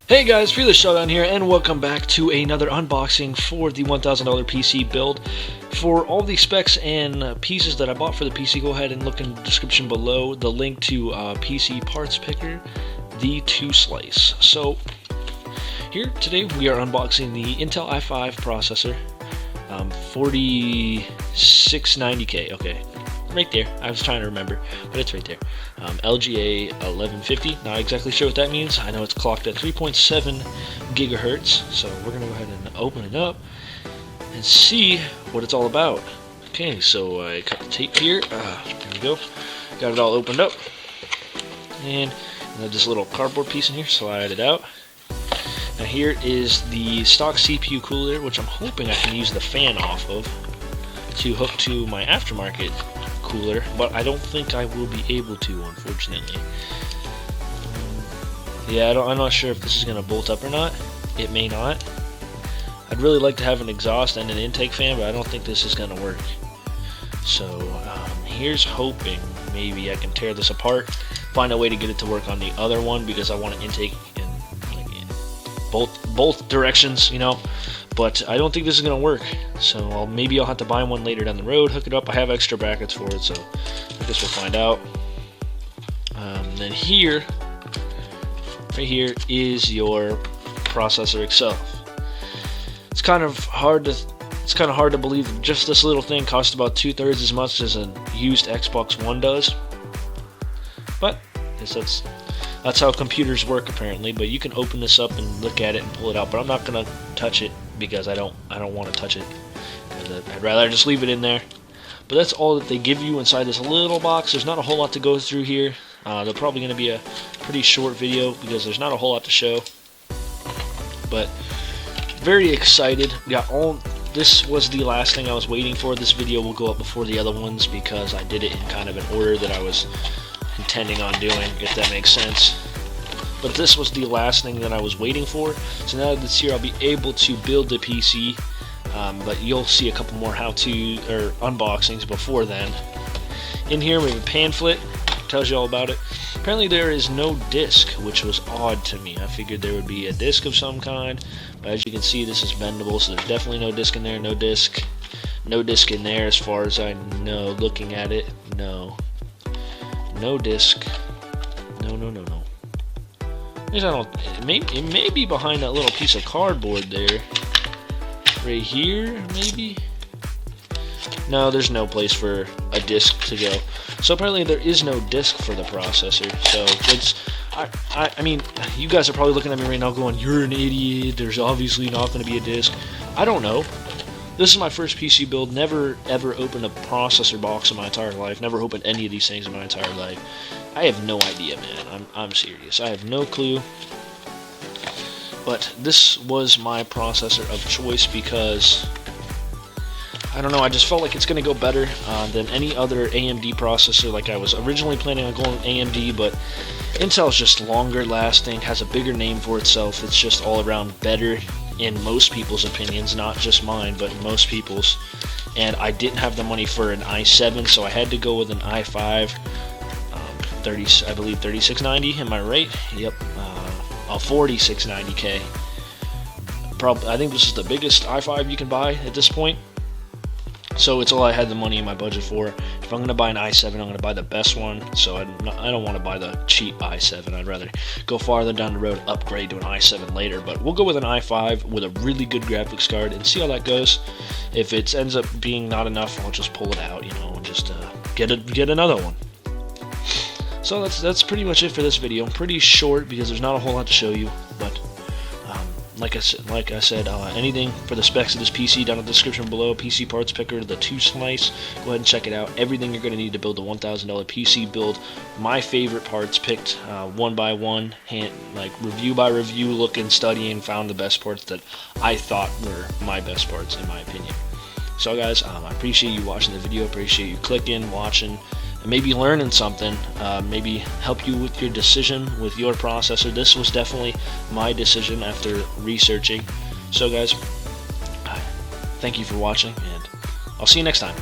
Hey guys, Fearless Showdown here, and welcome back to another unboxing for the $1,000 PC build. For all the specs and pieces that I bought for the PC, go ahead and look in the description below, the link to PC parts picker, the 2-slice. So, here today we are unboxing the Intel i5 processor, 4690K, okay. Right there. I was trying to remember, but it's right there. LGA 1150. Not exactly sure what that means. I know it's clocked at 3.7 gigahertz. So we're gonna go ahead and open it up and see what it's all about. Okay, so I cut the tape here. There we go. Got it all opened up, and this little cardboard piece in here. Slide it out. Now here is the stock CPU cooler, which I'm hoping I can use the fan off of to hook to my aftermarket cooler, but I don't think I will be able to, unfortunately. Yeah, I'm not sure if this is going to bolt up or not. It may not. I'd really like to have an exhaust and an intake fan, but I don't think this is going to work. So here's hoping maybe I can tear this apart, find a way to get it to work on the other one, because I want an intake in both directions, you know. But I don't think this is going to work, so maybe I'll have to buy one later down the road, hook it up. I have extra brackets for it, so I guess we'll find out. Then here, right here, is your processor itself. It's kind of hard to believe that just this little thing costs about 2/3 as much as a used Xbox One does. But I guess that's how computers work apparently. But you can open this up and look at it and pull it out. But I'm not gonna touch it, because I don't want to touch it. I'd rather just leave it in there. But that's all that they give you inside this little box. There's not a whole lot to go through here. They're probably going to be a pretty short video because there's not a whole lot to show. But very excited. This was the last thing I was waiting for. This video will go up before the other ones because I did it in kind of an order that I was intending on doing, if that makes sense. But this was the last thing that I was waiting for. So now that it's here, I'll be able to build the PC. But you'll see a couple more how-to or unboxings before then. In here we have a pamphlet, tells you all about it. Apparently there is no disc, which was odd to me. I figured there would be a disc of some kind, but as you can see, this is bendable, so there's definitely no disc in there. No disc in there as far as I know. Looking at it, no disc. No. It may be behind that little piece of cardboard there. Right here, maybe? No, there's no place for a disc to go. So apparently there is no disc for the processor. So it's, I mean, you guys are probably looking at me right now going, "You're an idiot, there's obviously not going to be a disc." I don't know. This is my first PC build. Never ever opened a processor box in my entire life. Never opened any of these things in my entire life. I have no idea, man. I'm serious. I have no clue. But this was my processor of choice because, I don't know, I just felt like it's going to go better than any other AMD processor. Like I was originally planning on going with AMD, but Intel's just longer lasting, has a bigger name for itself. It's just all around better in most people's opinions, not just mine, but most people's. And I didn't have the money for an i7, so I had to go with an i5, I believe 3690. Am I right? Yep. A 4690K. I think this is the biggest i5 you can buy at this point. So it's all I had the money in my budget for. If I'm going to buy an i7, I'm going to buy the best one. So I don't want to buy the cheap i7. I'd rather go farther down the road, upgrade to an i7 later. But we'll go with an i5 with a really good graphics card and see how that goes. If it ends up being not enough, I'll just pull it out, you know, and just get another one. So that's pretty much it for this video. Pretty short because there's not a whole lot to show you, but like I said, anything for the specs of this PC down in the description below. PC parts picker, the 2-slice. Go ahead and check it out. Everything you're going to need to build a $1,000 PC build. My favorite parts picked one by one, review by review, looking, studying, found the best parts that I thought were my best parts in my opinion. So guys, I appreciate you watching the video. Appreciate you clicking, watching, and maybe learning something, maybe help you with your decision with your processor. This was definitely my decision after researching. So guys, thank you for watching, and I'll see you next time.